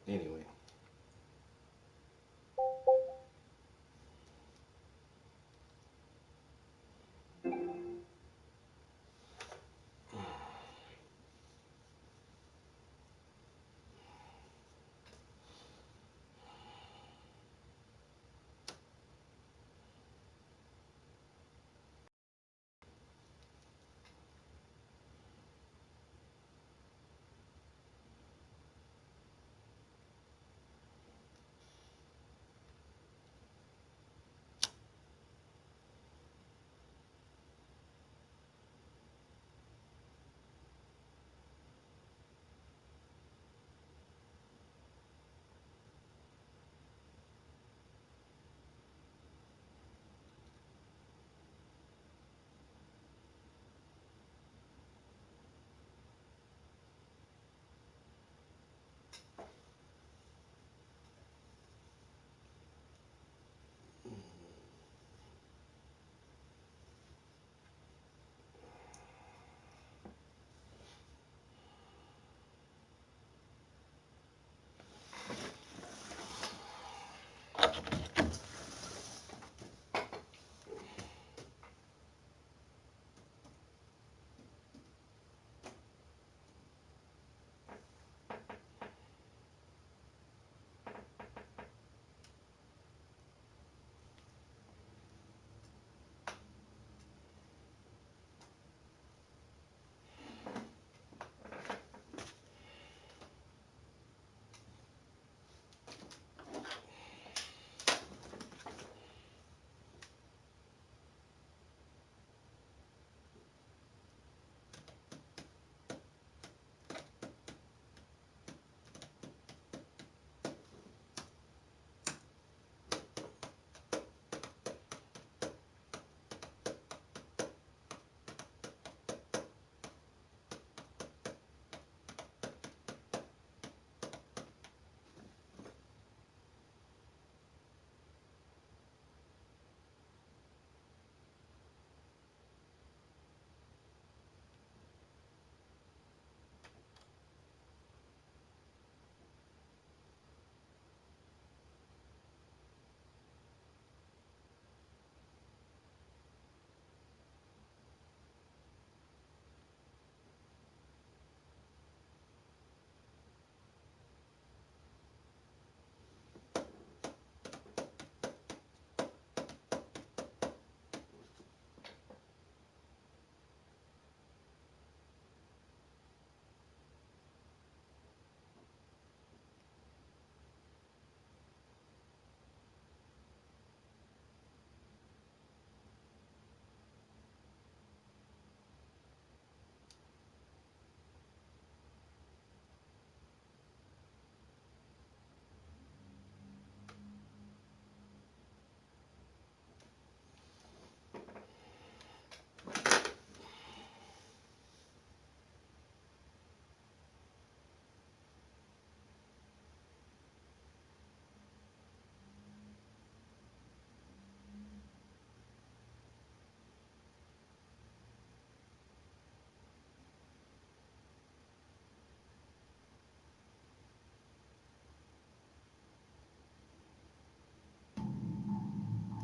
Anyway.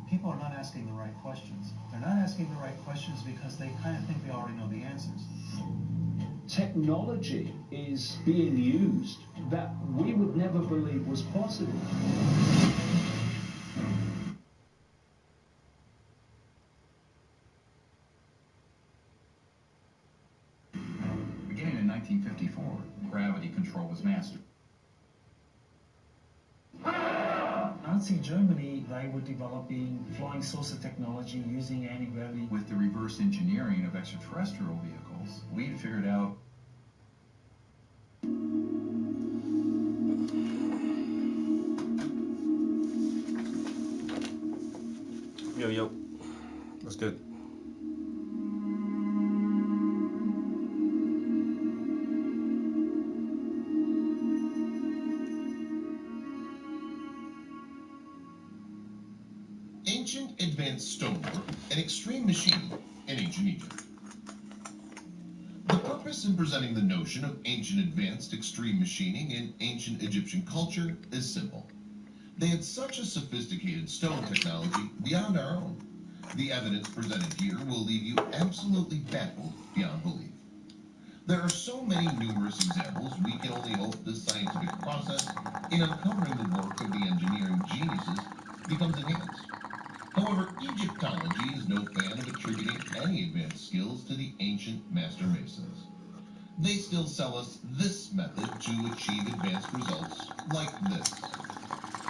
People are not asking the right questions. They're not asking the right questions because they kind of think they already know the answers. Technology is being used that we would never believe was possible. Beginning in 1954, gravity control was mastered. Nazi Germany, they were developing flying saucer technology using anti-gravity. With the reverse engineering of extraterrestrial vehicles, we had figured out Yo, yo. What's good? Ancient advanced stonework and extreme machining and engineering. The purpose premise in presenting the notion of ancient advanced extreme machining in ancient Egyptian culture is simple. They had such a sophisticated stone technology beyond our own. The evidence presented here will leave you absolutely baffled beyond belief. There are so many numerous examples, we can only hope the scientific process in uncovering the work of the engineering geniuses becomes enhanced. However, Egyptology is no fan of attributing any advanced skills to the ancient master masons. They still sell us this method to achieve advanced results like this.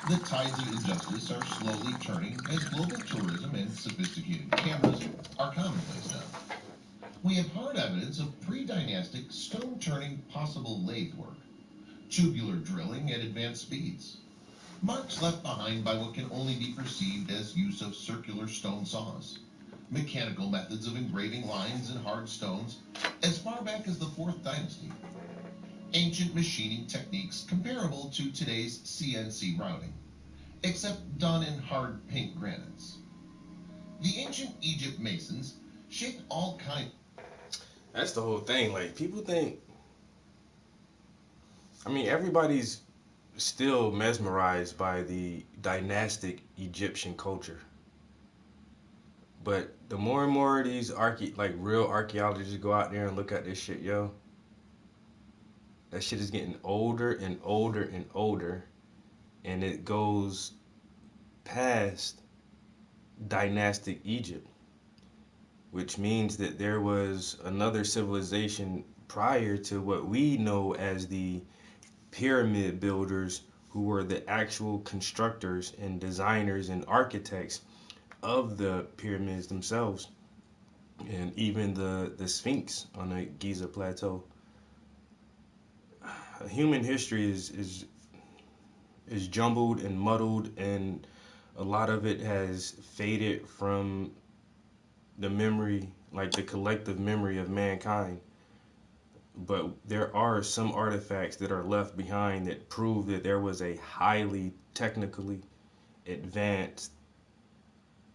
The tides of injustice are slowly turning as global tourism and sophisticated cameras are commonplace now. We have hard evidence of pre-dynastic stone-turning possible lathe work, tubular drilling at advanced speeds, marks left behind by what can only be perceived as use of circular stone saws, mechanical methods of engraving lines in hard stones as far back as the 4th dynasty, ancient machining techniques comparable to today's CNC routing, except done in hard pink granites. The ancient Egypt masons shaped all kinds. That's the whole thing. Like, people think, I mean, everybody's still mesmerized by the dynastic Egyptian culture. But the more and more of these real archaeologists go out there and look at this shit, yo, that shit is getting older and older and older, and it goes past dynastic Egypt, which means that there was another civilization prior to what we know as the pyramid builders, who were the actual constructors and designers and architects of the pyramids themselves, and even the Sphinx on the Giza Plateau. Human history is jumbled and muddled, and a lot of it has faded from the memory, like the collective memory of mankind. But there are some artifacts that are left behind that prove that there was a highly technically advanced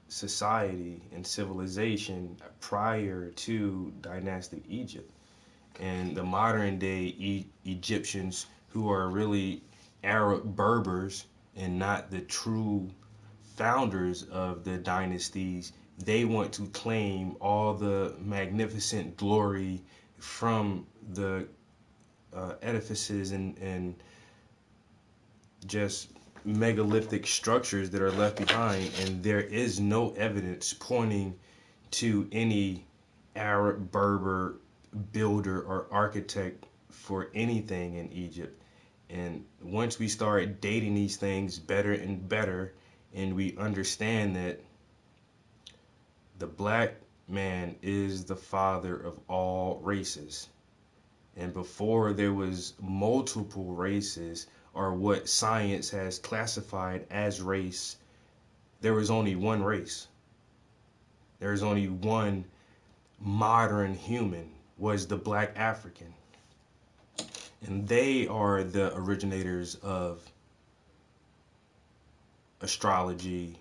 society and civilization prior to dynastic Egypt. And the modern day Egyptians, who are really Arab Berbers and not the true founders of the dynasties, they want to claim all the magnificent glory from the edifices and just megalithic structures that are left behind, and there is no evidence pointing to any Arab Berber builder or architect for anything in Egypt. And once we start dating these things better and better, and we understand that the black man is the father of all races, and before there was multiple races, or what science has classified as race, there was only one race. There was only one modern human, was the black African. And they are the originators of astrology,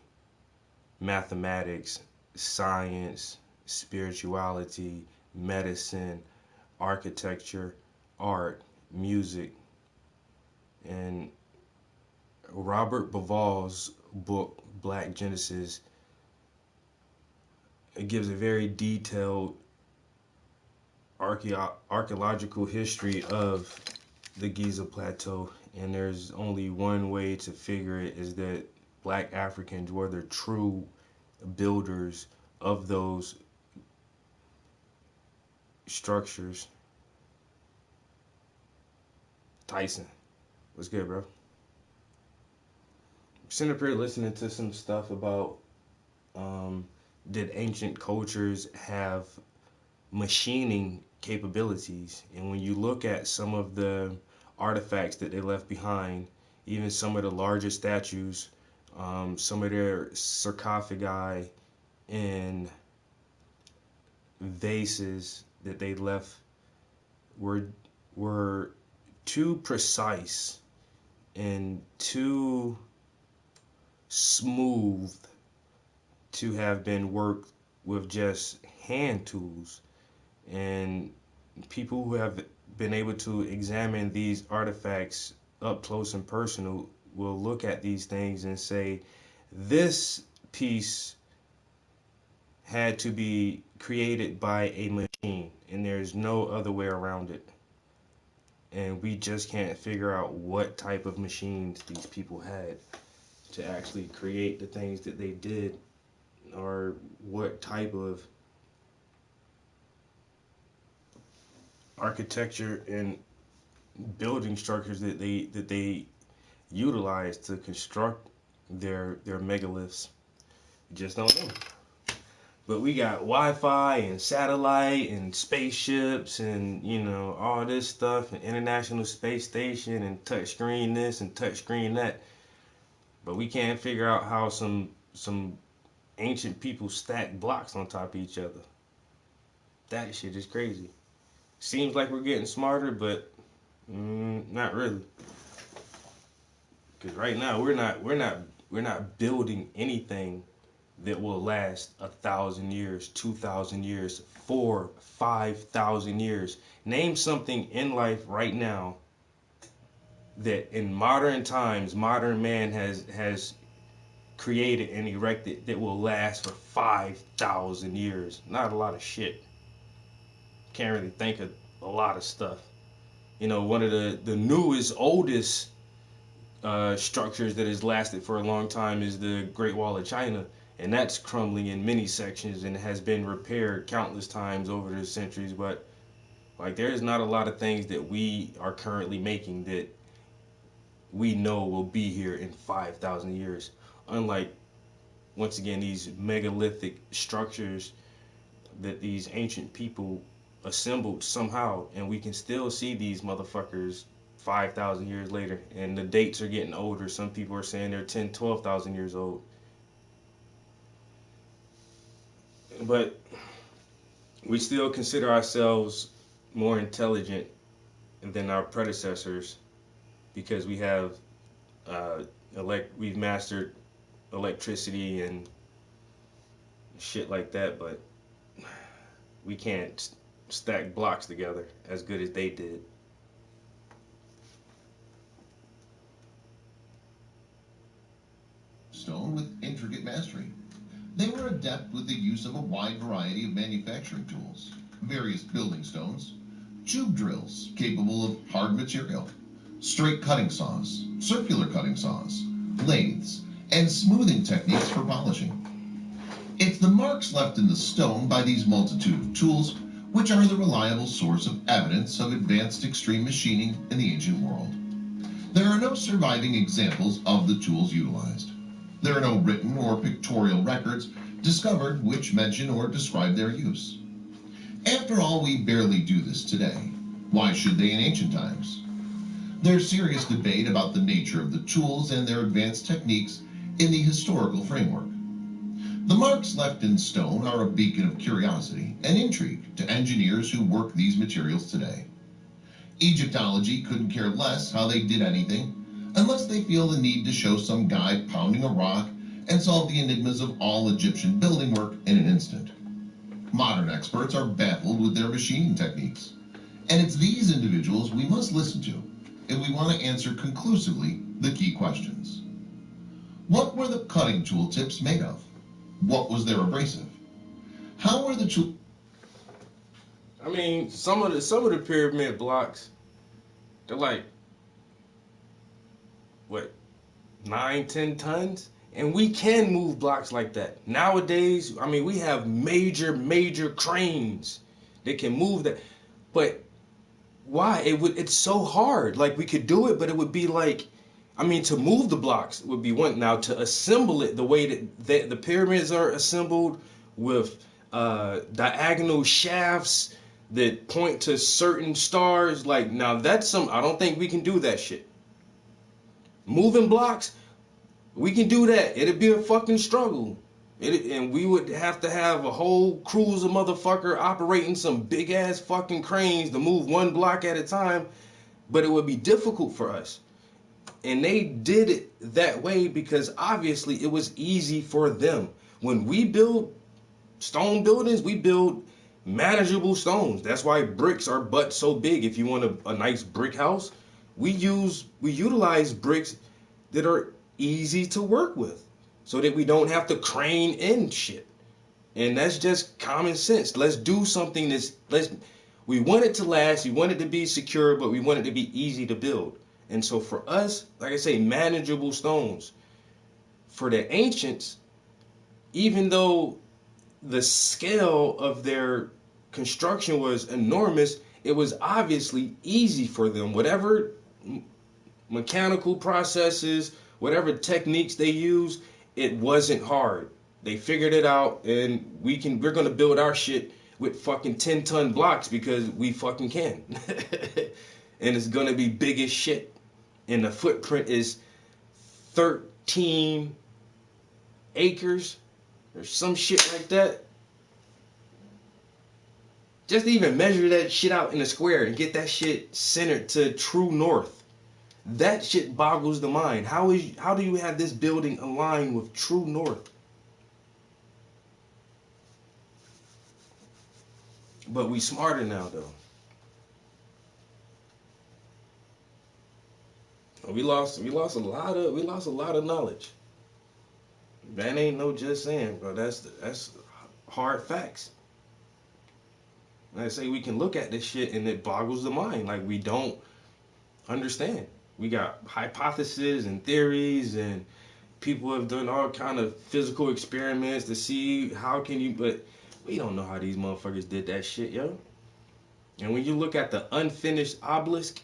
mathematics, science, spirituality, medicine, architecture, art, music. And Robert Bauval's book, Black Genesis, it gives a very detailed archaeological history of the Giza Plateau, and there's only one way to figure it, is that black Africans were the true builders of those structures. Tyson, what's good, bro? I'm sitting up here listening to some stuff about did ancient cultures have machining capabilities, and when you look at some of the artifacts that they left behind, even some of the larger statues, some of their sarcophagi and vases that they left were too precise and too smooth to have been worked with just hand tools. And people who have been able to examine these artifacts up close and personal will look at these things and say, this piece had to be created by a machine, and there's no other way around it. And we just can't figure out what type of machines these people had to actually create the things that they did, or what type of architecture and building structures that they utilized to construct their megaliths. Just don't know. But we got Wi-Fi and satellite and spaceships and, you know, all this stuff, and International Space Station and touchscreen this and touchscreen that. But we can't figure out how some ancient people stack blocks on top of each other. That shit is crazy. Seems like we're getting smarter, but not really. Because right now we're not building anything that will last 1,000 years, 2,000 years, 4,000, 5,000 years. Name something in life right now that in modern times, modern man has created and erected that will last for 5,000 years. Not a lot of shit. Can't really think of a lot of stuff. You know, one of the newest, oldest structures that has lasted for a long time is the Great Wall of China. And that's crumbling in many sections and has been repaired countless times over the centuries. But like, there's not a lot of things that we are currently making that we know will be here in 5,000 years. Unlike, once again, these megalithic structures that these ancient people assembled somehow, and we can still see these motherfuckers 5,000 years later. And the dates are getting older. Some people are saying they're 10, 12,000 years old. But we still consider ourselves more intelligent than our predecessors because we have we've mastered electricity and shit like that, but we can't stack blocks together as good as they did. Stone with intricate mastery. They were adept with the use of a wide variety of manufacturing tools, various building stones, tube drills capable of hard material, straight cutting saws, circular cutting saws, lathes, and smoothing techniques for polishing. It's the marks left in the stone by these multitude of tools which are the reliable source of evidence of advanced extreme machining in the ancient world. There are no surviving examples of the tools utilized. There are no written or pictorial records discovered which mention or describe their use. After all, we barely do this today. Why should they in ancient times? There's serious debate about the nature of the tools and their advanced techniques in the historical framework. The marks left in stone are a beacon of curiosity and intrigue to engineers who work these materials today. Egyptology couldn't care less how they did anything unless they feel the need to show some guy pounding a rock and solve the enigmas of all Egyptian building work in an instant. Modern experts are baffled with their machining techniques, and it's these individuals we must listen to if we want to answer conclusively the key questions. What were the cutting tool tips made of? What was their abrasive? How were the tools? I mean, some of the pyramid blocks, they're like, what, 9, 10 tons? And we can move blocks like that. Nowadays, I mean, we have major cranes that can move that. But why? It's so hard. Like, we could do it, but it would be like, I mean, to move the blocks would be one. Now, to assemble it the way that the pyramids are assembled with diagonal shafts that point to certain stars, like, now that's I don't think we can do that shit. Moving blocks, we can do that. It'd be a fucking struggle. And we would have to have a whole cruiser motherfucker operating some big ass fucking cranes to move one block at a time. But it would be difficult for us. And they did it that way because obviously it was easy for them. When we build stone buildings, we build manageable stones. That's why bricks are but so big. If you want a nice brick house, we utilize bricks that are easy to work with, so that we don't have to crane in shit. And that's just common sense. Let's do something we want it to last, we want it to be secure, but we want it to be easy to build. And so for us, like I say, manageable stones. For the ancients, even though the scale of their construction was enormous, it was obviously easy for them. Whatever mechanical processes, whatever techniques they used, it wasn't hard. They figured it out, and we're gonna build our shit with fucking 10-ton blocks because we fucking can. And it's gonna be big as shit. And the footprint is 13 acres or some shit like that. Just to even measure that shit out in a square and get that shit centered to true north. That shit boggles the mind. How do you have this building aligned with true north? But we smarter now though. We lost a lot of knowledge. That ain't no just saying, bro. That's hard facts. Like I say, we can look at this shit and it boggles the mind. Like, we don't understand. We got hypotheses and theories, and people have done all kind of physical experiments to see how can you, but we don't know how these motherfuckers did that shit, yo. And when you look at the unfinished obelisk,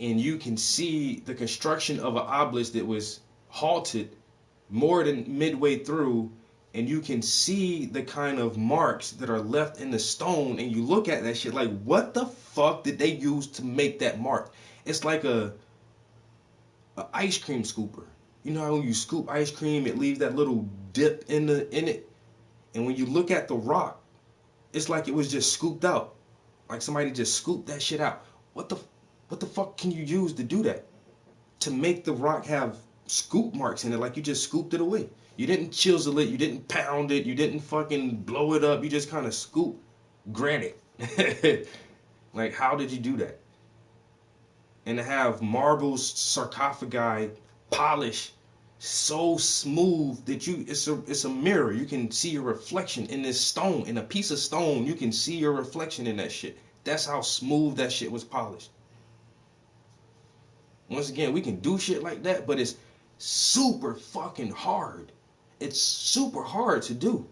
and you can see the construction of an obelisk that was halted more than midway through, and you can see the kind of marks that are left in the stone, and you look at that shit like, what the fuck did they use to make that mark? It's like a ice cream scooper. You know how when you scoop ice cream, it leaves that little dip in it, and when you look at the rock, it's like it was just scooped out, like somebody just scooped that shit out. What the fuck can you use to do that? To make the rock have scoop marks in it, like you just scooped it away. You didn't chisel it, you didn't pound it, you didn't fucking blow it up, you just kind of scoop granite. Like, how did you do that? And to have marble sarcophagi polished so smooth that it's a mirror. You can see your reflection in this stone, in a piece of stone. You can see your reflection in that shit. That's how smooth that shit was polished. Once again, we can do shit like that, but it's super fucking hard. It's super hard to do.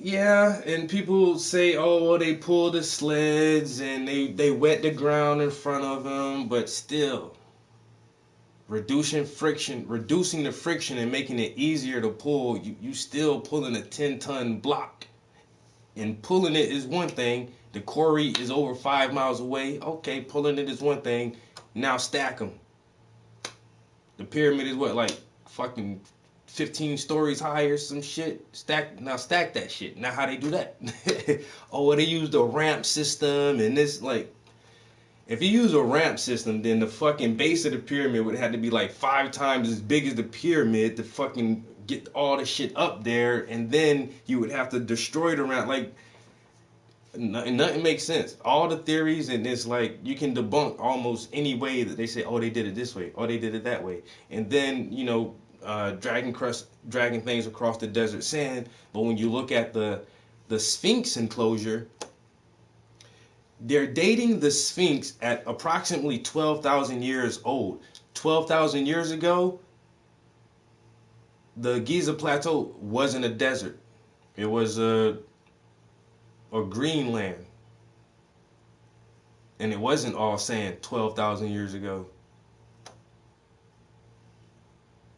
Yeah, and people say, oh, well, they pull the sleds and they wet the ground in front of them, but still, reducing the friction and making it easier to pull, you still pulling a 10-ton block. And pulling it is one thing. The quarry is over 5 miles away. Okay, pulling it is one thing. Now stack them. The pyramid is what, like fucking 15 stories high or some shit. Stack that shit. Now how they do that? Oh, well, they used a ramp system and this, like, if you use a ramp system, then the fucking base of the pyramid would have to be like 5 times as big as the pyramid to fucking get all the shit up there, and then you would have to destroy the ramp. Like, nothing makes sense. All the theories, and it's like you can debunk almost any way that they say, oh, they did it this way, oh, they did it that way, and then, you know, dragging things across the desert sand. But when you look at the Sphinx enclosure, they're dating the Sphinx at approximately 12,000 years old. 12,000 years ago, the Giza Plateau wasn't a desert. It was a green land. And it wasn't all sand 12,000 years ago.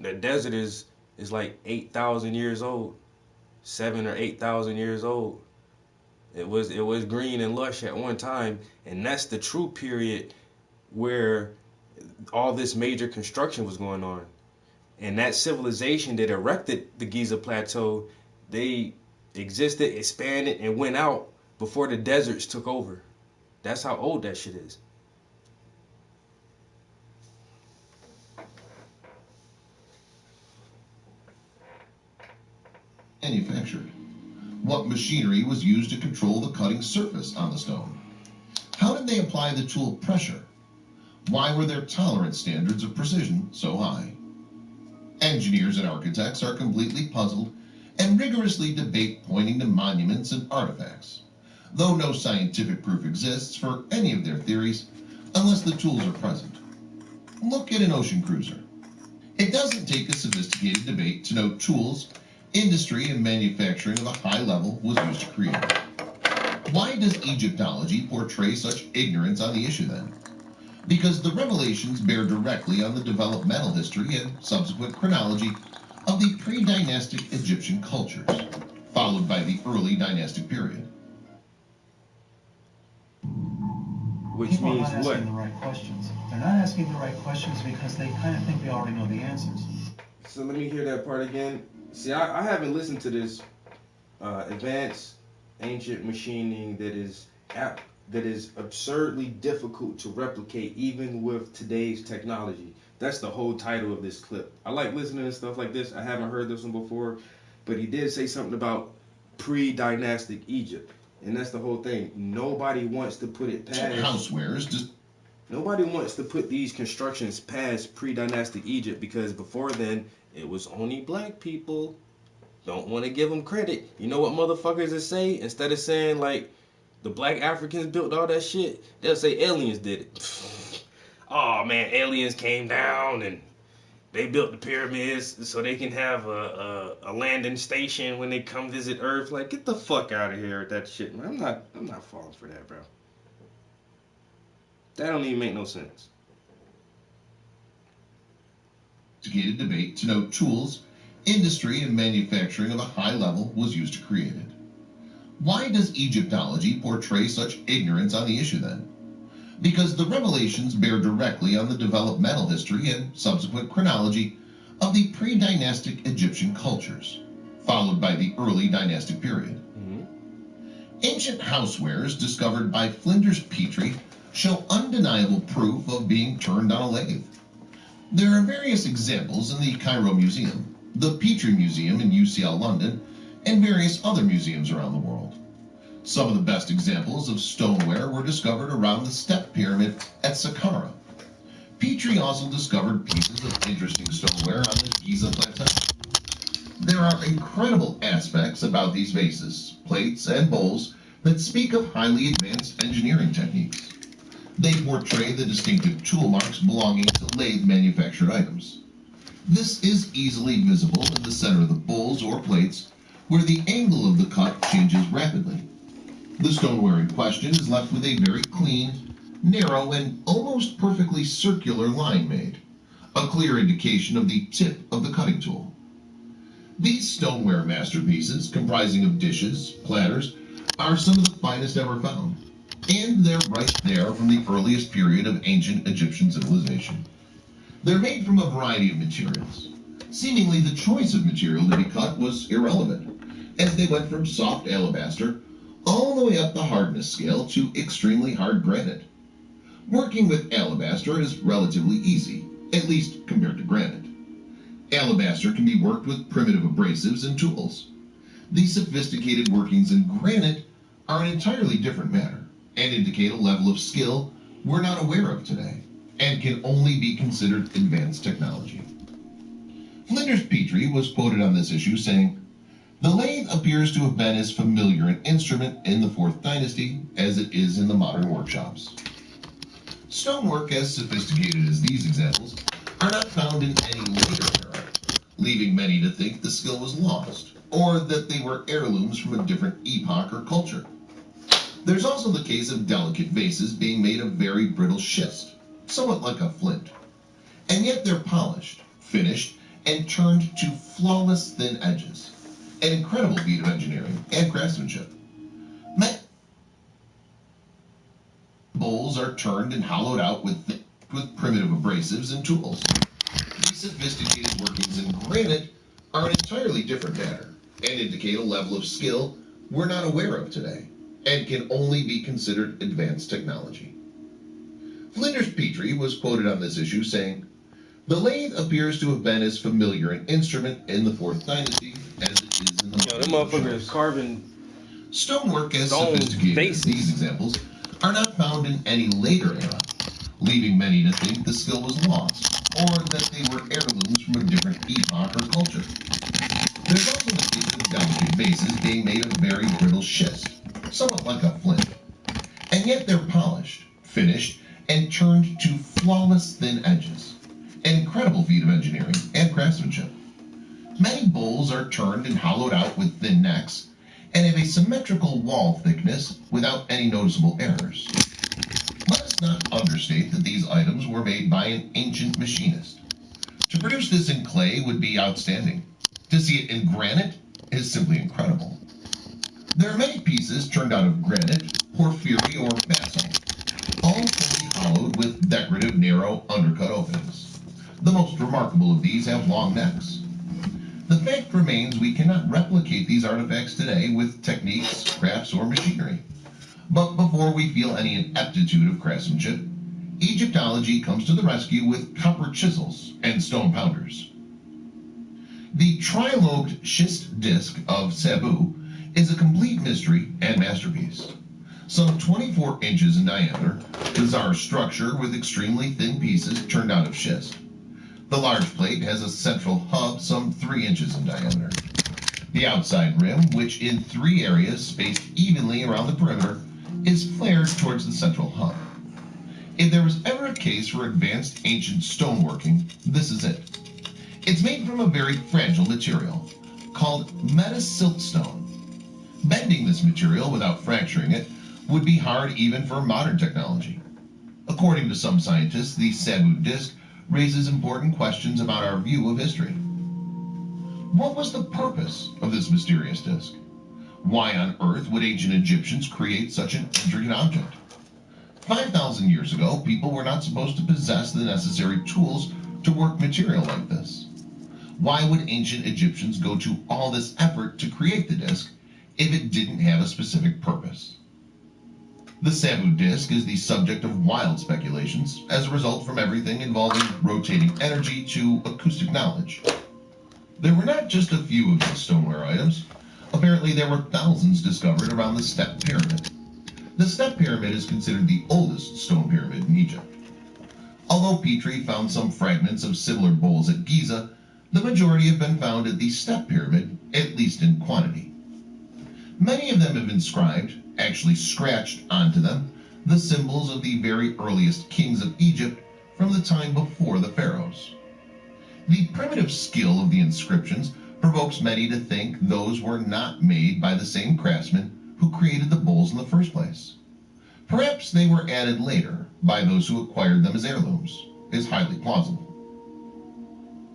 The desert is like 8,000 years old. 7 or 8,000 years old. It was green and lush at one time, and that's the true period where all this major construction was going on. And that civilization that erected the Giza Plateau, they existed, expanded, and went out before the deserts took over. That's how old that shit is. Manufactured. What machinery was used to control the cutting surface on the stone? How did they apply the tool pressure? Why were their tolerance standards of precision so high? Engineers and architects are completely puzzled and rigorously debate pointing to monuments and artifacts, though no scientific proof exists for any of their theories unless the tools are present. Look at an ocean cruiser. It doesn't take a sophisticated debate to know tools, industry, and manufacturing of a high level was used to create it. Why does Egyptology portray such ignorance on the issue then? Because the revelations bear directly on the developmental history and subsequent chronology of the pre-dynastic Egyptian cultures, followed by the early dynastic period. Which People means are not what? asking the right questions. They're not asking the right questions because they kind of think they already know the answers. So let me hear that part again. See, I haven't listened to this advanced ancient machining that is absurdly difficult to replicate even with today's technology. That's the whole title of this clip. I like listening to stuff like this. I haven't heard this one before, but he did say something about pre-dynastic Egypt, and that's the whole thing. Nobody wants to put it past. Housewares. Nobody wants to put these constructions past pre-dynastic Egypt because before then it was only black people. Don't want to give them credit. You know what motherfuckers will say? Instead of saying like the black Africans built all that shit, they'll say aliens did it. Oh man, aliens came down and they built the pyramids so they can have a landing station when they come visit Earth. Like, get the fuck out of here with that shit, man. I'm not falling for that, bro. That don't even make no sense. Sophisticated debate to know tools, industry, and manufacturing of a high level was used to create it. Why does Egyptology portray such ignorance on the issue then? Because the revelations bear directly on the developmental history and subsequent chronology of the pre-dynastic Egyptian cultures, followed by the early dynastic period. Ancient housewares discovered by Flinders Petrie show undeniable proof of being turned on a lathe. There are various examples in the Cairo Museum, the Petrie Museum in UCL London, and various other museums around the world. Some of the best examples of stoneware were discovered around the Step Pyramid at Saqqara. Petrie also discovered pieces of interesting stoneware on the Giza Plateau. There are incredible aspects about these vases, plates, and bowls that speak of highly advanced engineering techniques. They portray the distinctive tool marks belonging to lathe-manufactured items. This is easily visible in the center of the bowls or plates, where the angle of the cut changes rapidly. The stoneware in question is left with a very clean, narrow, and almost perfectly circular line made, a clear indication of the tip of the cutting tool. These stoneware masterpieces, comprising of dishes, platters, are some of the finest ever found, and they're right there from the earliest period of ancient Egyptian civilization. They're made from a variety of materials. Seemingly the choice of material to be cut was irrelevant, as they went from soft alabaster all the way up the hardness scale to extremely hard granite. Working with alabaster is relatively easy, at least compared to granite. Alabaster can be worked with primitive abrasives and tools. The sophisticated workings in granite are an entirely different matter and indicate a level of skill we're not aware of today and can only be considered advanced technology. Flinders Petrie was quoted on this issue saying, "The lathe appears to have been as familiar an instrument in the 4th dynasty as it is in the modern workshops." Stonework as sophisticated as these examples are not found in any later era, leaving many to think the skill was lost, or that they were heirlooms from a different epoch or culture. There's also the case of delicate vases being made of very brittle schist, somewhat like a flint. And yet they're polished, finished, and turned to flawless thin edges, an incredible feat of engineering and craftsmanship. Many bowls are turned and hollowed out with primitive abrasives and tools. These sophisticated workings in granite are an entirely different matter and indicate a level of skill we're not aware of today and can only be considered advanced technology. Flinders Petrie was quoted on this issue saying, "The lathe appears to have been as familiar an instrument in the 4th dynasty as it is in the Them motherfuckers carving stonework as stone sophisticated as faces. these examples are not found in any later era, leaving many to think the skill was lost or that they were heirlooms from a different epoch or culture. There's also the case of delicate vases being made of very brittle schist, somewhat like a flint, and yet they're polished, finished, and turned to flawless thin edges, an incredible feat of engineering and craftsmanship. Many bowls are turned and hollowed out with thin necks and have a symmetrical wall thickness without any noticeable errors. Let us not understate that these items were made by an ancient machinist. To produce this in clay would be outstanding. To see it in granite is simply incredible. There are many pieces turned out of granite, porphyry, or basalt, all fully hollowed with decorative narrow undercut openings. The most remarkable of these have long necks. The fact remains we cannot replicate these artifacts today with techniques, crafts, or machinery. But before we feel any ineptitude of craftsmanship, Egyptology comes to the rescue with copper chisels and stone pounders. The tri-lobed schist disc of Sabu is a complete mystery and masterpiece. Some 24 inches in diameter, bizarre structure with extremely thin pieces turned out of schist. The large plate has a central hub some 3 inches in diameter. The outside rim, which in 3 areas spaced evenly around the perimeter, is flared towards the central hub. If there was ever a case for advanced ancient stoneworking, this is it. It's made from a very fragile material called metasiltstone. Bending this material without fracturing it would be hard even for modern technology. According to some scientists, the Sabu disc raises important questions about our view of history. What was the purpose of this mysterious disc? Why on earth would ancient Egyptians create such an intricate object? 5,000 years ago, people were not supposed to possess the necessary tools to work material like this. Why would ancient Egyptians go to all this effort to create the disc if it didn't have a specific purpose? The Sabu disc is the subject of wild speculations as a result from everything involving rotating energy to acoustic knowledge. There were not just a few of these stoneware items. Apparently there were thousands discovered around the Step Pyramid. The Step Pyramid is considered the oldest stone pyramid in Egypt. Although Petrie found some fragments of similar bowls at Giza, the majority have been found at the Step Pyramid, at least in quantity. Many of them have inscribed, actually scratched onto them, the symbols of the very earliest kings of Egypt from the time before the pharaohs. The primitive skill of the inscriptions provokes many to think those were not made by the same craftsmen who created the bowls in the first place. Perhaps they were added later by those who acquired them as heirlooms, is highly plausible.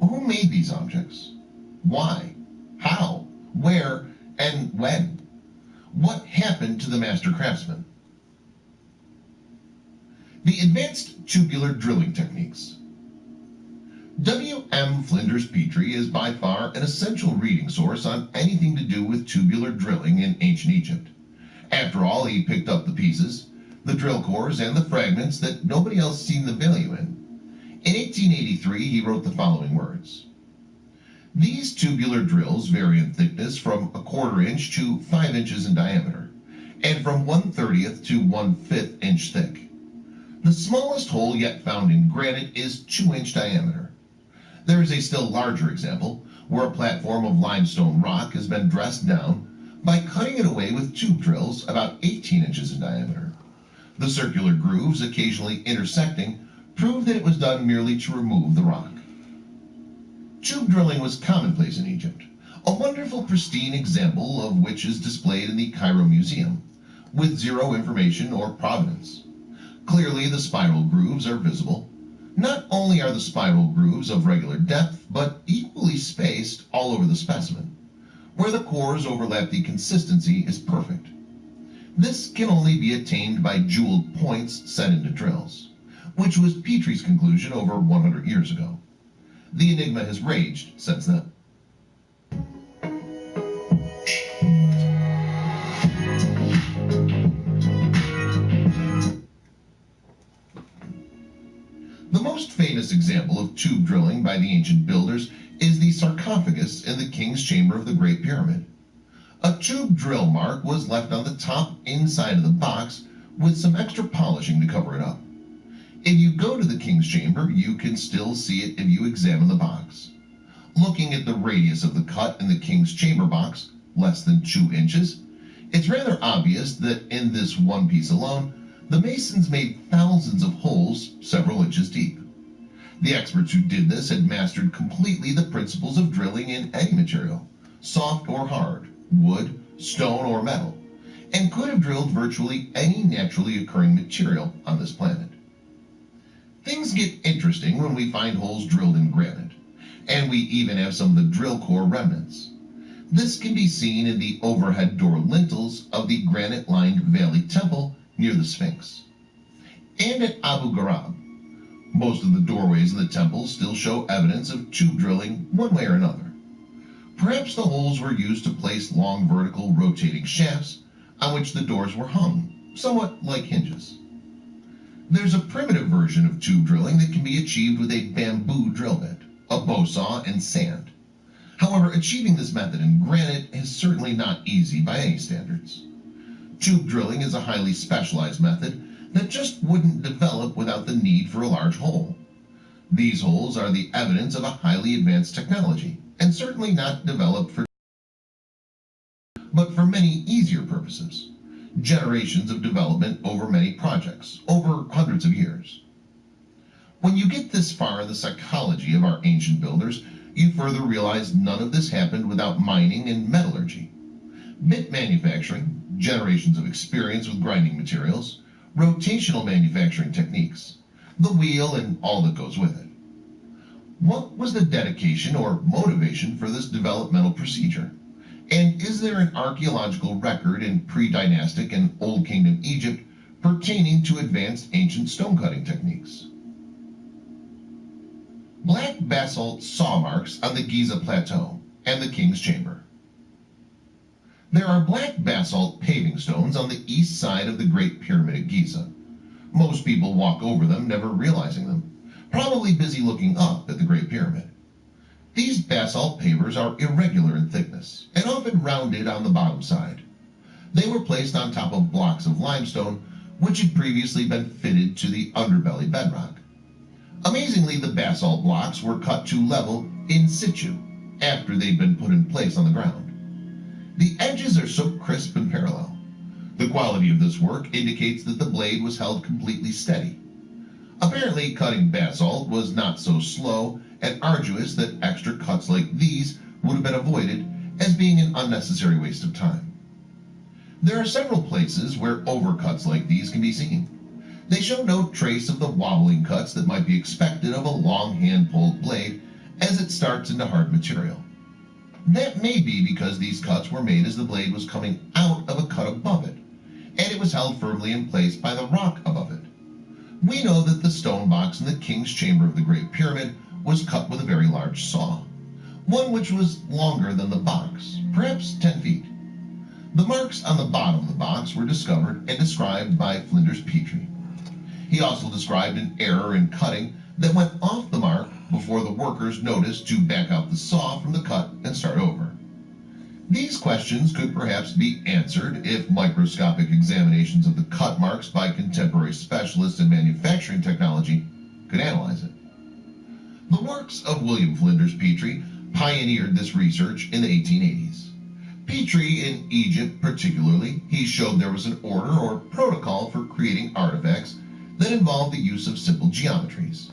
Who made these objects? Why? How? Where? And when? What happened to the master craftsmen? The advanced tubular drilling techniques. W.M. Flinders Petrie is by far an essential reading source on anything to do with tubular drilling in ancient Egypt. After all, he picked up the pieces, the drill cores, and the fragments that nobody else seen the value in. In 1883, he wrote the following words: "These tubular drills vary in thickness from 1/4 inch to 5 inches in diameter, and from 1/30 to 1/5 inch thick. The smallest hole yet found in granite is 2-inch diameter. There is a still larger example, where a platform of limestone rock has been dressed down by cutting it away with tube drills about 18 inches in diameter. The circular grooves occasionally intersecting prove that it was done merely to remove the rock." Tube drilling was commonplace in Egypt, a wonderful pristine example of which is displayed in the Cairo Museum, with zero information or provenance. Clearly the spiral grooves are visible. Not only are the spiral grooves of regular depth, but equally spaced all over the specimen. where the cores overlap the consistency is perfect. This can only be attained by jeweled points set into drills, which was Petrie's conclusion over 100 years ago. The enigma has raged since then. The most famous example of tube drilling by the ancient builders is the sarcophagus in the King's Chamber of the Great Pyramid. A tube drill mark was left on the top inside of the box with some extra polishing to cover it up. If you go to the King's Chamber, you can still see it if you examine the box. Looking at the radius of the cut in the King's Chamber box, less than 2 inches, it's rather obvious that in this one piece alone, the masons made thousands of holes several inches deep. The experts who did this had mastered completely the principles of drilling in any material, soft or hard, wood, stone, or metal, and could have drilled virtually any naturally occurring material on this planet. Things get interesting when we find holes drilled in granite, and we even have some of the drill core remnants. This can be seen in the overhead door lintels of the granite-lined Valley Temple near the Sphinx, and at Abu Gharaib. Most of the doorways in the temple still show evidence of tube drilling one way or another. Perhaps the holes were used to place long vertical rotating shafts on which the doors were hung, somewhat like hinges. There's a primitive version of tube drilling that can be achieved with a bamboo drill bit, a bow saw, and sand. However, achieving this method in granite is certainly not easy by any standards. Tube drilling is a highly specialized method that just wouldn't develop without the need for a large hole. These holes are the evidence of a highly advanced technology, and certainly not developed but for many easier purposes. Generations of development over many projects, over hundreds of years. When you get this far in the psychology of our ancient builders, you further realize none of this happened without mining and metallurgy. Bit manufacturing, generations of experience with grinding materials, rotational manufacturing techniques, the wheel and all that goes with it. What was the dedication or motivation for this developmental procedure? And is there an archaeological record in pre-dynastic and Old Kingdom Egypt pertaining to advanced ancient stone cutting techniques? Black basalt saw marks on the Giza Plateau and the King's Chamber. There are black basalt paving stones on the east side of the Great Pyramid at Giza. Most people walk over them, never realizing them, probably busy looking up at the Great Pyramid. These basalt pavers are irregular in thickness and often rounded on the bottom side. They were placed on top of blocks of limestone which had previously been fitted to the underbelly bedrock. Amazingly, the basalt blocks were cut to level in situ after they'd been put in place on the ground. The edges are so crisp and parallel. The quality of this work indicates that the blade was held completely steady. Apparently, cutting basalt was not so slow and arduous that extra cuts like these would have been avoided as being an unnecessary waste of time. There are several places where overcuts like these can be seen. They show no trace of the wobbling cuts that might be expected of a long hand-pulled blade as it starts into hard material. That may be because these cuts were made as the blade was coming out of a cut above it, and it was held firmly in place by the rock above it. We know that the stone box in the King's Chamber of the Great Pyramid was cut with a very large saw, one which was longer than the box, perhaps 10 feet. The marks on the bottom of the box were discovered and described by Flinders Petrie. He also described an error in cutting that went off the mark before the workers noticed to back out the saw from the cut and start over. These questions could perhaps be answered if microscopic examinations of the cut marks by contemporary specialists in manufacturing technology could analyze it. The works of William Flinders Petrie pioneered this research in the 1880s. Petrie, in Egypt particularly, he showed there was an order or protocol for creating artifacts that involved the use of simple geometries,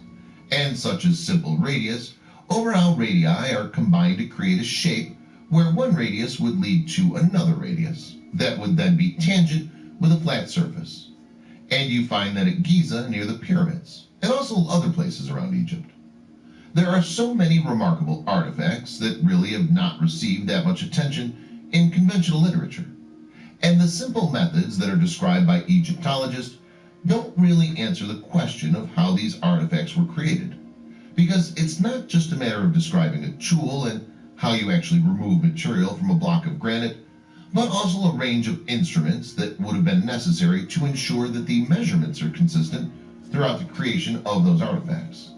and such as simple radius, over how radii are combined to create a shape where one radius would lead to another radius that would then be tangent with a flat surface. And you find that at Giza near the pyramids, and also other places around Egypt. There are so many remarkable artifacts that really have not received that much attention in conventional literature. And the simple methods that are described by Egyptologists don't really answer the question of how these artifacts were created. Because it's not just a matter of describing a tool and how you actually remove material from a block of granite, but also a range of instruments that would have been necessary to ensure that the measurements are consistent throughout the creation of those artifacts.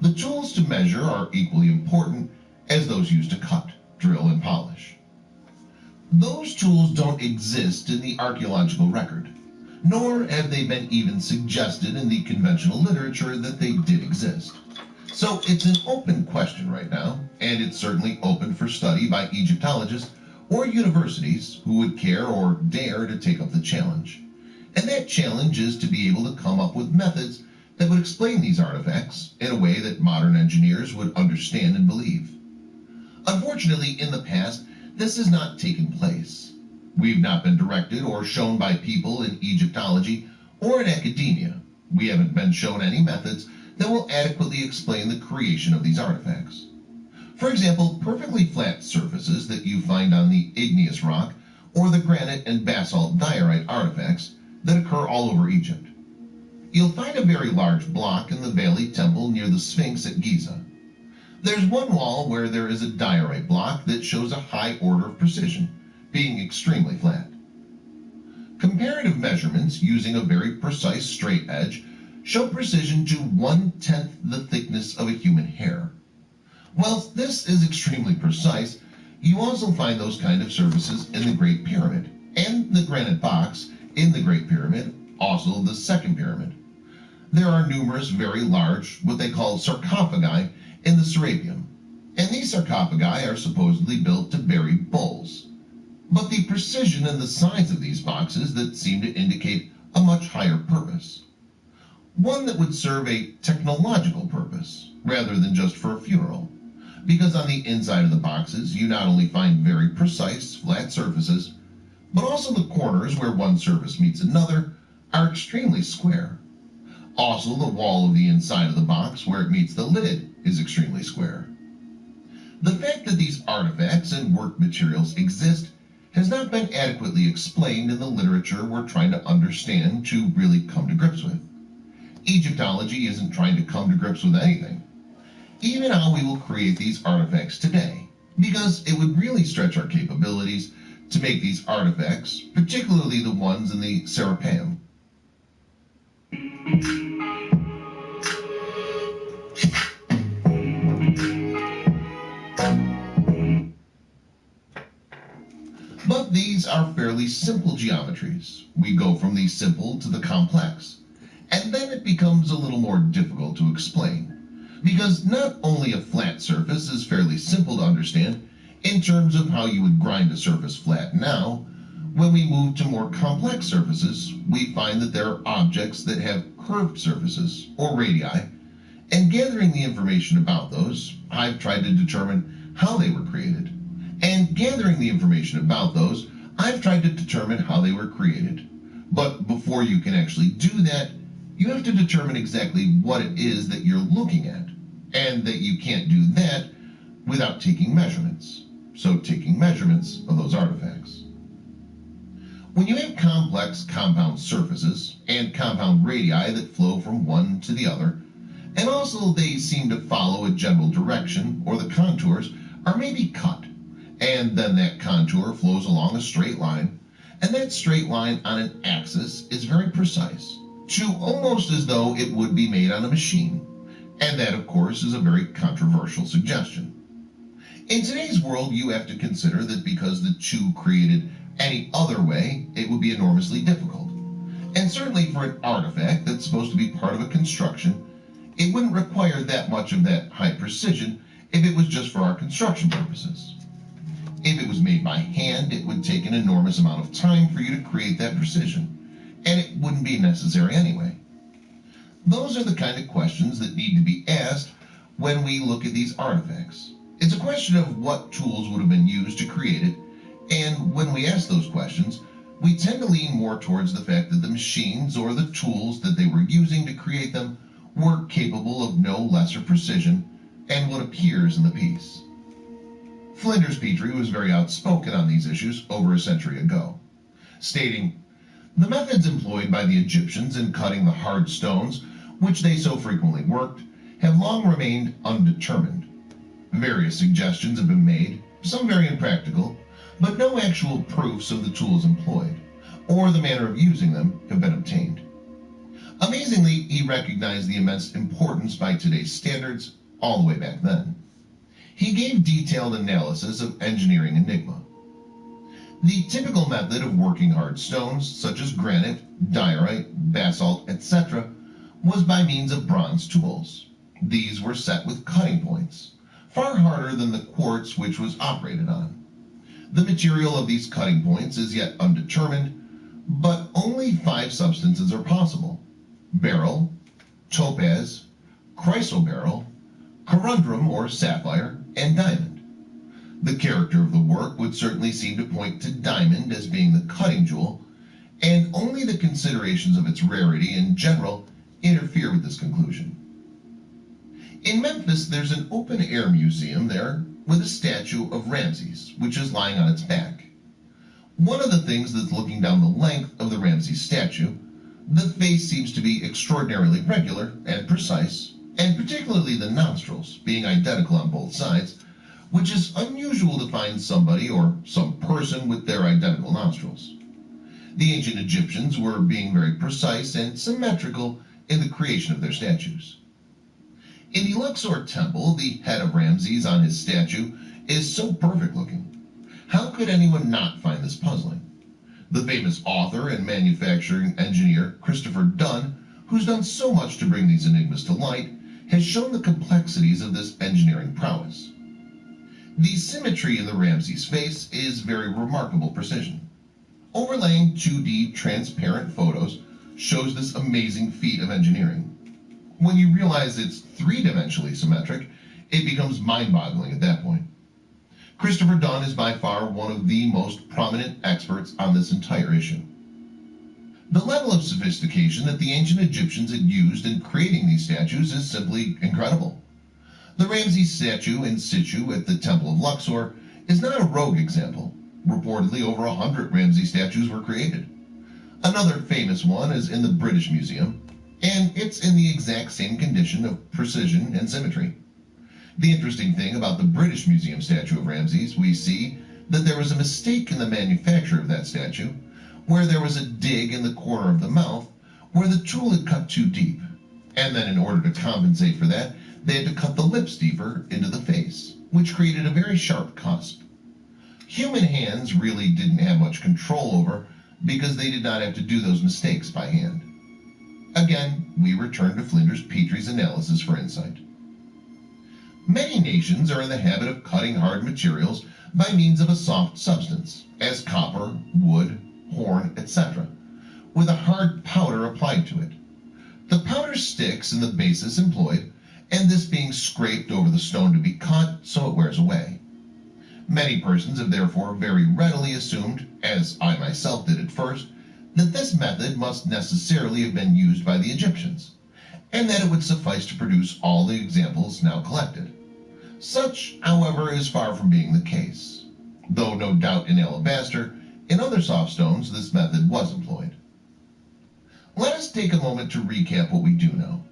The tools to measure are equally important as those used to cut, drill, and polish. Those tools don't exist in the archaeological record, nor have they been even suggested in the conventional literature that they did exist. So it's an open question right now, and it's certainly open for study by Egyptologists or universities who would care or dare to take up the challenge. And that challenge is to be able to come up with methods that would explain these artifacts in a way that modern engineers would understand and believe. Unfortunately, in the past, this has not taken place. We've not been directed or shown by people in Egyptology or in academia. We haven't been shown any methods that will adequately explain the creation of these artifacts. For example, perfectly flat surfaces that you find on the igneous rock or the granite and basalt diorite artifacts that occur all over Egypt. You'll find a very large block in the Valley Temple near the Sphinx at Giza. There's one wall where there is a diorite block that shows a high order of precision, being extremely flat. Comparative measurements using a very precise straight edge show precision to 1/10 the thickness of a human hair. While this is extremely precise, you also find those kind of surfaces in the Great Pyramid, and the granite box in the Great Pyramid, also the Second Pyramid. There are numerous very large, what they call sarcophagi, in the Serapeum, and these sarcophagi are supposedly built to bury bulls. But the precision and the size of these boxes that seem to indicate a much higher purpose. One that would serve a technological purpose, rather than just for a funeral. Because on the inside of the boxes, you not only find very precise, flat surfaces, but also the corners where one surface meets another are extremely square. Also, the wall of the inside of the box where it meets the lid is extremely square. The fact that these artifacts and work materials exist has not been adequately explained in the literature we're trying to understand to really come to grips with. Egyptology isn't trying to come to grips with anything, even how we will create these artifacts today, because it would really stretch our capabilities to make these artifacts, particularly the ones in the Serapeum. But these are fairly simple geometries. We go from the simple to the complex, and then it becomes a little more difficult to explain, because not only a flat surface is fairly simple to understand in terms of how you would grind a surface flat now, when we move to more complex surfaces, we find that there are objects that have curved surfaces, or radii, and gathering the information about those, I've tried to determine how they were created. And gathering the information about those, I've tried to determine how they were created. But before you can actually do that, you have to determine exactly what it is that you're looking at, and that you can't do that without taking measurements. So taking measurements of those artifacts. When you have complex compound surfaces and compound radii that flow from one to the other, and also they seem to follow a general direction, or the contours are maybe cut, and then that contour flows along a straight line, and that straight line on an axis is very precise, to almost as though it would be made on a machine. And that, of course, is a very controversial suggestion. In today's world, you have to consider that because the two created any other way, it would be enormously difficult. And certainly for an artifact that's supposed to be part of a construction, it wouldn't require that much of that high precision if it was just for our construction purposes. If it was made by hand, it would take an enormous amount of time for you to create that precision, and it wouldn't be necessary anyway. Those are the kind of questions that need to be asked when we look at these artifacts. It's a question of what tools would have been used to create it, and when we ask those questions, we tend to lean more towards the fact that the machines or the tools that they were using to create them were capable of no lesser precision and what appears in the piece. Flinders Petrie was very outspoken on these issues over a century ago, stating, "The methods employed by the Egyptians in cutting the hard stones, which they so frequently worked, have long remained undetermined. Various suggestions have been made, some very impractical, but no actual proofs of the tools employed, or the manner of using them, have been obtained." Amazingly, he recognized the immense importance by today's standards all the way back then. He gave detailed analysis of engineering enigma. The typical method of working hard stones, such as granite, diorite, basalt, etc., was by means of bronze tools. These were set with cutting points, far harder than the quartz which was operated on. The material of these cutting points is yet undetermined, but only 5 substances are possible: beryl, topaz, chrysoberyl, corundum or sapphire, and diamond. The character of the work would certainly seem to point to diamond as being the cutting jewel, and only the considerations of its rarity in general interfere with this conclusion. In Memphis, there's an open-air museum there with a statue of Ramses, which is lying on its back. One of the things that's looking down the length of the Ramses statue, the face seems to be extraordinarily regular and precise, and particularly the nostrils being identical on both sides, which is unusual to find somebody or some person with their identical nostrils. The ancient Egyptians were being very precise and symmetrical in the creation of their statues. In the Luxor temple, the head of Ramses on his statue is so perfect looking. How could anyone not find this puzzling? The famous author and manufacturing engineer Christopher Dunn, who's done so much to bring these enigmas to light, has shown the complexities of this engineering prowess. The symmetry in the Ramses face is very remarkable precision. Overlaying 2D transparent photos shows this amazing feat of engineering. When you realize it's 3-dimensionally symmetric, it becomes mind-boggling at that point. Christopher Dunn is by far one of the most prominent experts on this entire issue. The level of sophistication that the ancient Egyptians had used in creating these statues is simply incredible. The Ramses statue in situ at the Temple of Luxor is not a rogue example. Reportedly, over 100 Ramses statues were created. Another famous one is in the British Museum, and it's in the exact same condition of precision and symmetry. The interesting thing about the British Museum statue of Ramses, we see that there was a mistake in the manufacture of that statue, where there was a dig in the corner of the mouth where the tool had cut too deep, and then in order to compensate for that, they had to cut the lips deeper into the face, which created a very sharp cusp. Human hands really didn't have much control over, because they did not have to do those mistakes by hand. Again, we return to Flinders Petrie's analysis for insight. Many nations are in the habit of cutting hard materials by means of a soft substance, as copper, wood, horn, etc., with a hard powder applied to it. The powder sticks in the basis employed, and this being scraped over the stone to be cut so it wears away. Many persons have therefore very readily assumed, as I myself did at first, that this method must necessarily have been used by the Egyptians, and that it would suffice to produce all the examples now collected. Such, however, is far from being the case, though no doubt in alabaster, in other soft stones this method was employed. Let us take a moment to recap what we do know,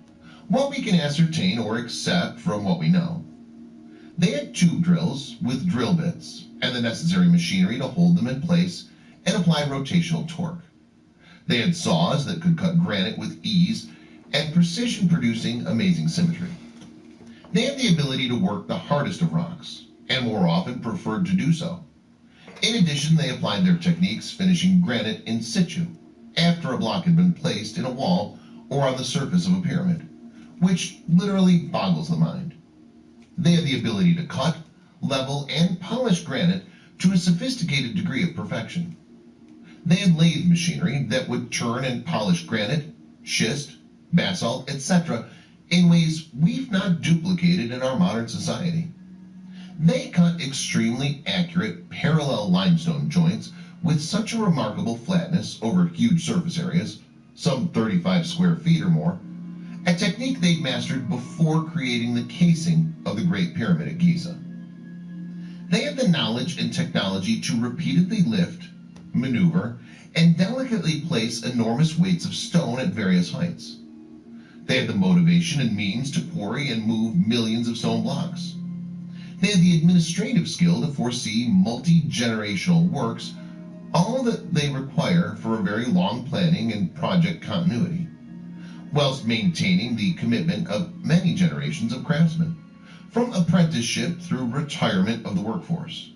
what we can ascertain or accept from what we know. They had tube drills with drill bits and the necessary machinery to hold them in place and apply rotational torque. They had saws that could cut granite with ease and precision, producing amazing symmetry. They had the ability to work the hardest of rocks, and more often preferred to do so. In addition, they applied their techniques finishing granite in situ, after a block had been placed in a wall or on the surface of a pyramid, which literally boggles the mind. They had the ability to cut, level, and polish granite to a sophisticated degree of perfection. They had lathe machinery that would turn and polish granite, schist, basalt, etc. in ways we've not duplicated in our modern society. They cut extremely accurate parallel limestone joints with such a remarkable flatness over huge surface areas, some 35 square feet or more, a technique they'd mastered before creating the casing of the Great Pyramid at Giza. They had the knowledge and technology to repeatedly lift, maneuver, and delicately place enormous weights of stone at various heights. They had the motivation and means to quarry and move millions of stone blocks. They had the administrative skill to foresee multi-generational works, all that they require for a very long planning and project continuity, whilst maintaining the commitment of many generations of craftsmen, from apprenticeship through retirement of the workforce.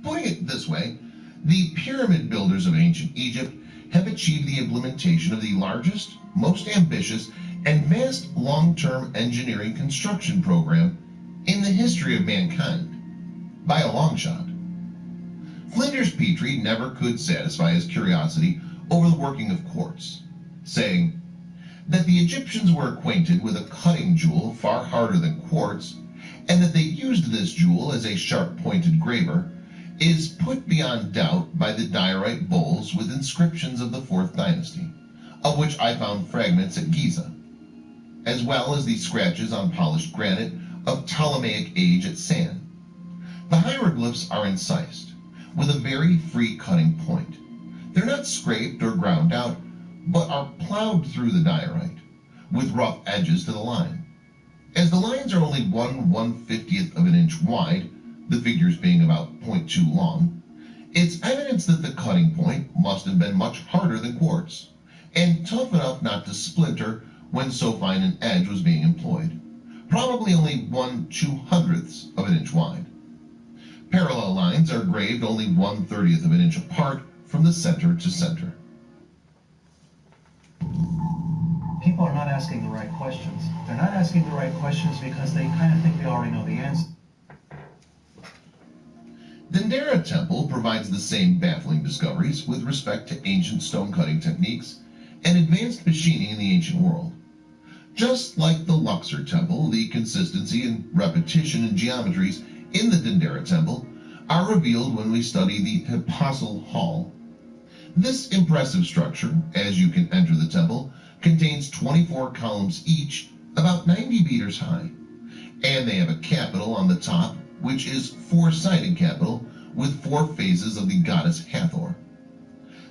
Putting it this way, the pyramid builders of ancient Egypt have achieved the implementation of the largest, most ambitious, and vast long-term engineering construction program in the history of mankind, by a long shot. Flinders Petrie never could satisfy his curiosity over the working of quartz, saying that the Egyptians were acquainted with a cutting jewel far harder than quartz, and that they used this jewel as a sharp-pointed graver, is put beyond doubt by the diorite bowls with inscriptions of the 4th dynasty, of which I found fragments at Giza, as well as the scratches on polished granite of Ptolemaic age at San. The hieroglyphs are incised, with a very free cutting point. They're not scraped or ground out, but are plowed through the diorite, with rough edges to the line. As the lines are only 1/150th of an inch wide, the figures being about 0.2 long, it's evidence that the cutting point must have been much harder than quartz, and tough enough not to splinter when so fine an edge was being employed, probably only 1/200th of an inch wide. Parallel lines are graved only 1/30th of an inch apart from the center to center. People are not asking the right questions. They're not asking the right questions because they kind of think they already know the answer. Dendera Temple provides the same baffling discoveries with respect to ancient stone cutting techniques and advanced machining in the ancient world. Just like the Luxor Temple, the consistency and repetition in geometries in the Dendera Temple are revealed when we study the Hypostyle Hall. This impressive structure, as you can enter the temple, contains 24 columns each, about 90 meters high, and they have a capital on the top, which is 4-sided capital with 4 phases of the goddess Hathor.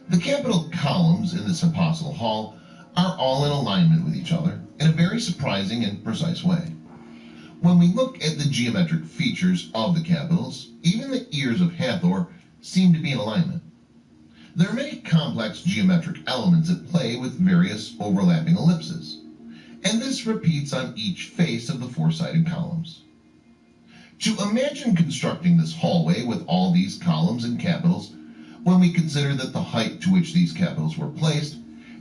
The capital columns in this Hypostyle Hall are all in alignment with each other in a very surprising and precise way. When we look at the geometric features of the capitals, even the ears of Hathor seem to be in alignment. There are many complex geometric elements at play with various overlapping ellipses, and this repeats on each face of the 4-sided columns. To imagine constructing this hallway with all these columns and capitals, when we consider that the height to which these capitals were placed,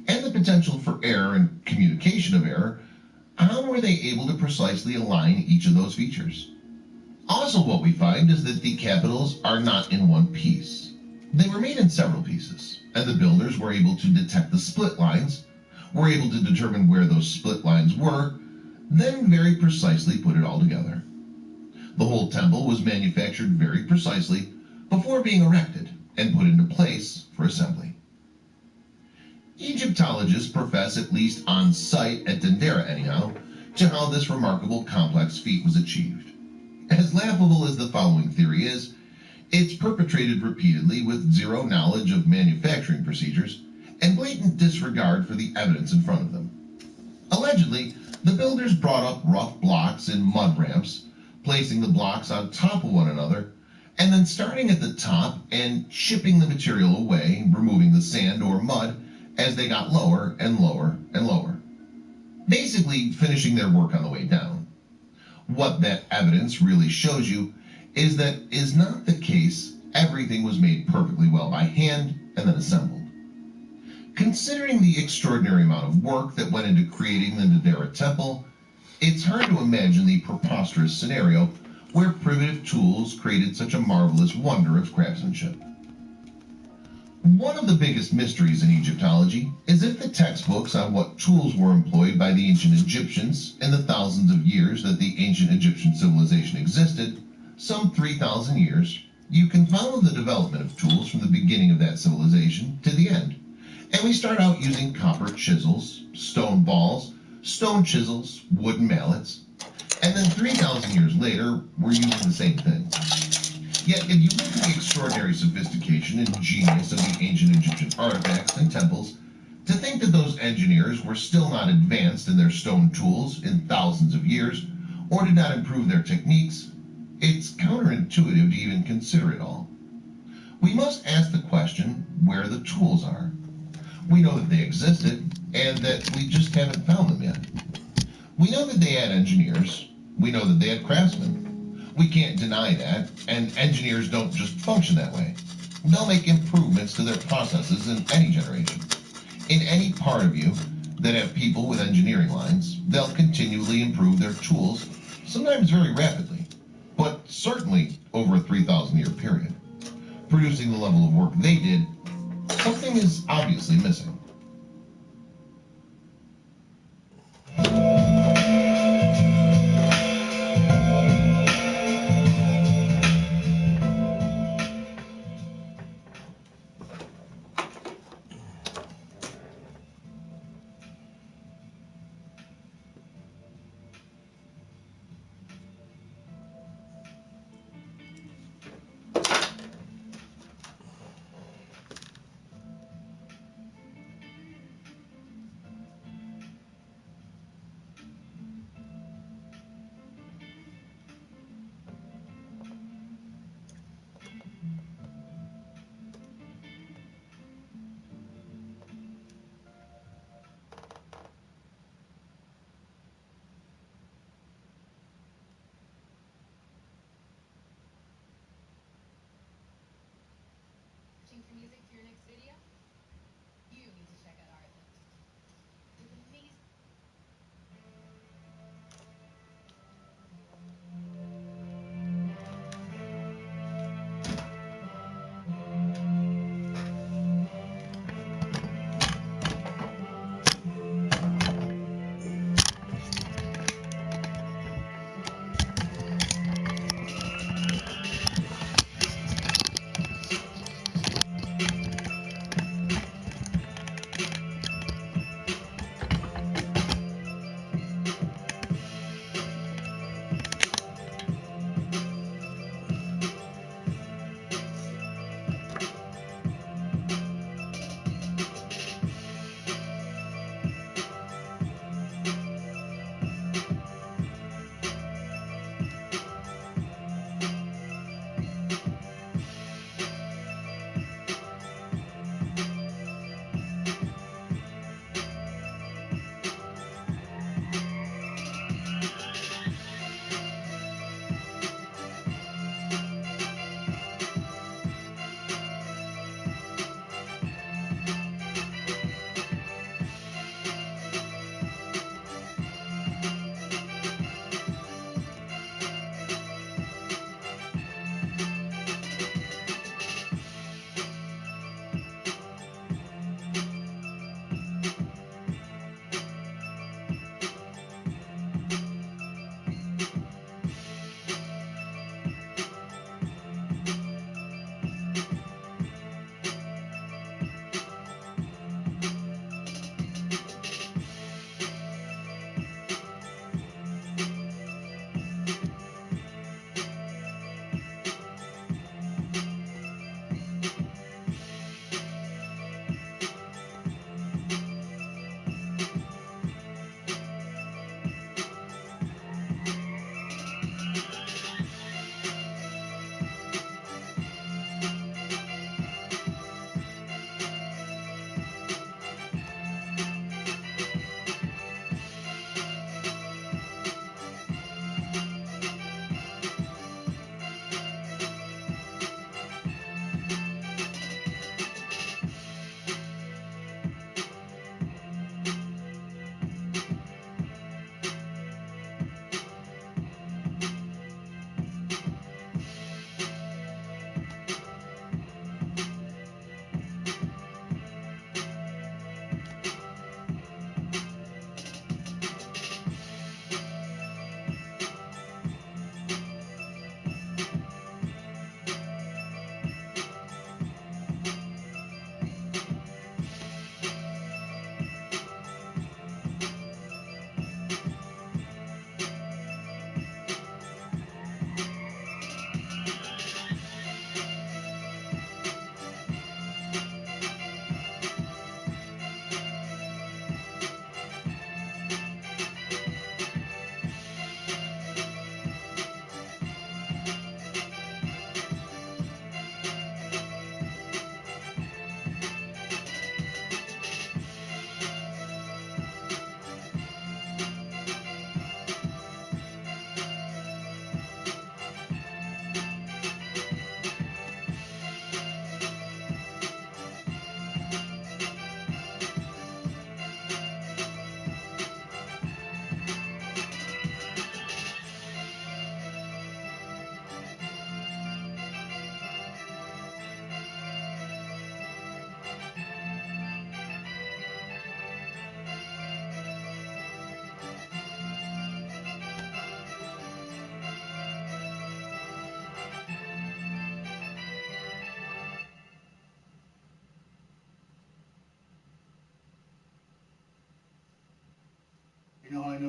and the potential for error and communication of error, how were they able to precisely align each of those features? Also, what we find is that the capitals are not in one piece. They were made in several pieces, and the builders were able to detect the split lines, were able to determine where those split lines were, then very precisely put it all together. The whole temple was manufactured very precisely before being erected and put into place for assembly. Egyptologists profess, at least on site at Dendera anyhow, to how this remarkable complex feat was achieved. As laughable as the following theory is, it's perpetrated repeatedly with zero knowledge of manufacturing procedures and blatant disregard for the evidence in front of them. Allegedly, the builders brought up rough blocks and mud ramps, placing the blocks on top of one another, and then starting at the top and shipping the material away, removing the sand or mud as they got lower and lower and lower, basically finishing their work on the way down. What that evidence really shows you is that is not the case. Everything was made perfectly well by hand and then assembled. Considering the extraordinary amount of work that went into creating the Dendera Temple, it's hard to imagine the preposterous scenario where primitive tools created such a marvelous wonder of craftsmanship. One of the biggest mysteries in Egyptology is if the textbooks on what tools were employed by the ancient Egyptians in the thousands of years that the ancient Egyptian civilization existed, some 3,000 years, you can follow the development of tools from the beginning of that civilization to the end. And we start out using copper chisels, stone balls, stone chisels, wooden mallets, and then 3,000 years later, we're using the same thing. Yet, if you look at the extraordinary sophistication and genius of the ancient Egyptian artifacts and temples, to think that those engineers were still not advanced in their stone tools in thousands of years, or did not improve their techniques, it's counterintuitive to even consider it all. We must ask the question where the tools are. We know that they existed, and that we just haven't found them yet. We know that they had engineers. We know that they had craftsmen. We can't deny that, and engineers don't just function that way. They'll make improvements to their processes in any generation. In any part of you that have people with engineering lines, they'll continually improve their tools, sometimes very rapidly, but certainly over a 3,000-year period. Producing the level of work they did, something is obviously missing.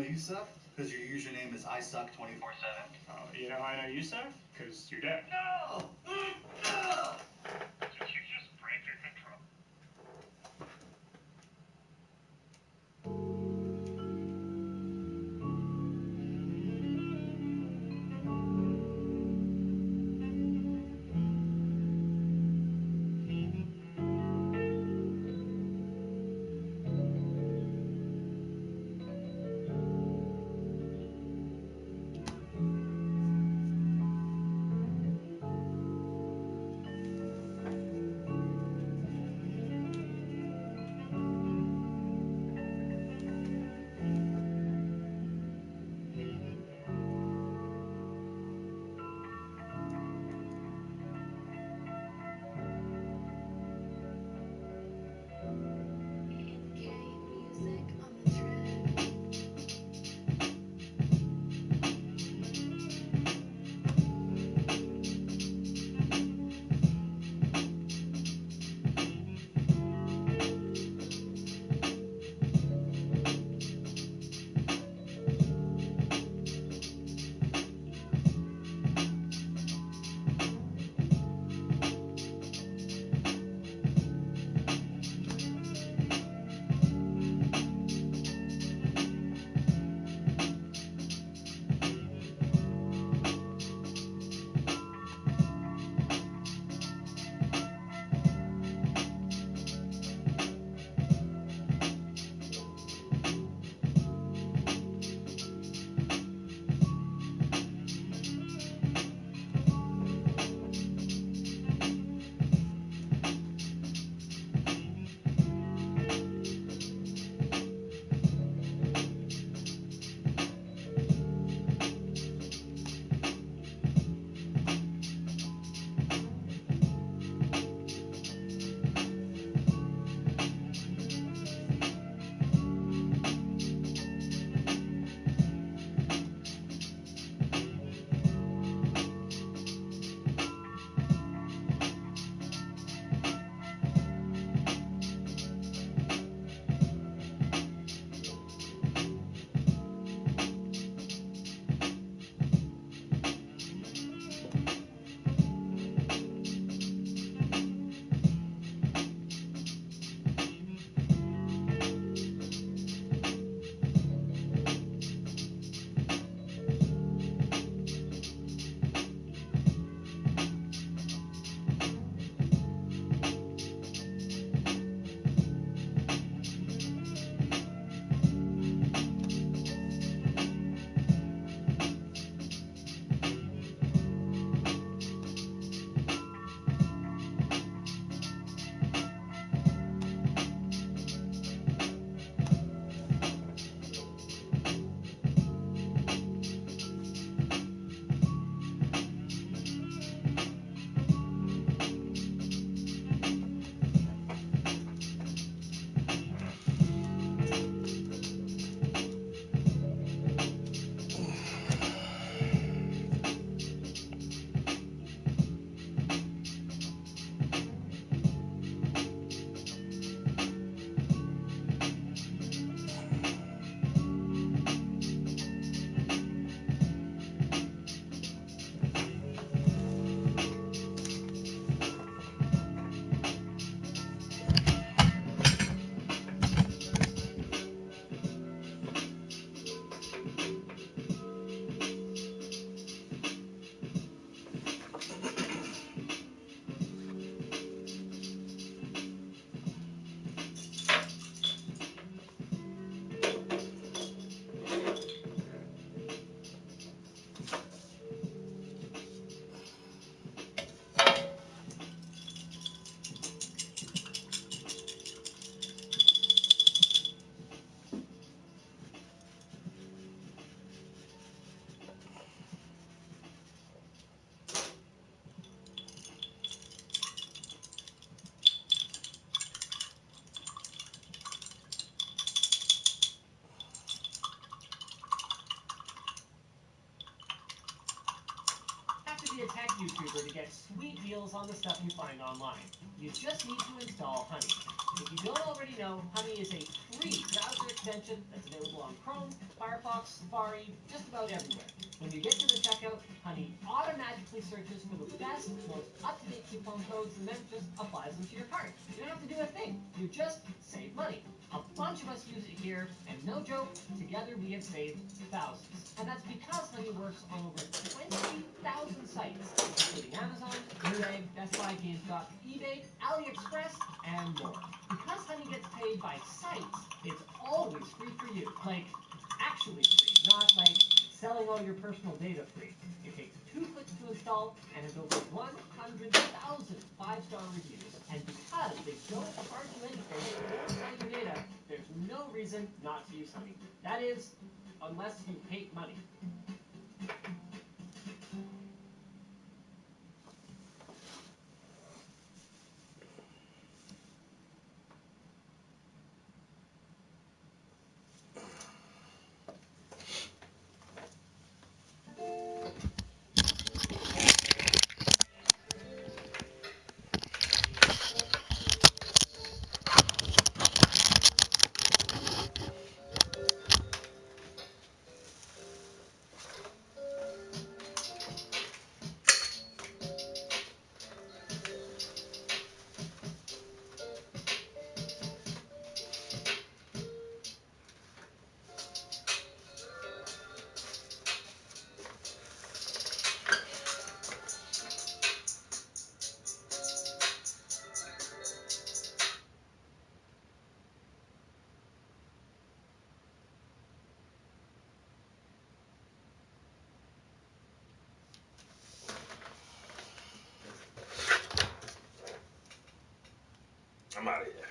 you suck? Because your username is ISuck 24/7. Oh, you know how I know you suck? Because you're dead. No! No! Did you just break your control? be a tech YouTuber to get sweet deals on the stuff you find online. You just need to install Honey. If you don't already know, Honey is a free browser extension that's available on Chrome, Firefox, Safari, just about everywhere. When you get to the checkout, Honey automatically searches for the best, most up-to-date coupon codes and then just applies them to your card. You don't have to do a thing. You just save money. A bunch of us use it here, and no joke, together we have saved thousands. And that's because Honey works on over 20,000 sites, including Amazon, Newegg, Best Buy, GameStop, eBay, AliExpress, and more. Because Honey gets paid by sites, it's always free for you. Like, actually free, not like selling all your personal data free. It takes 2 clicks to install and has over 100,000 5-star reviews. And because they don't charge you anything or sell your data, there's no reason not to use Honey. That is, unless you hate money. I'm out of here.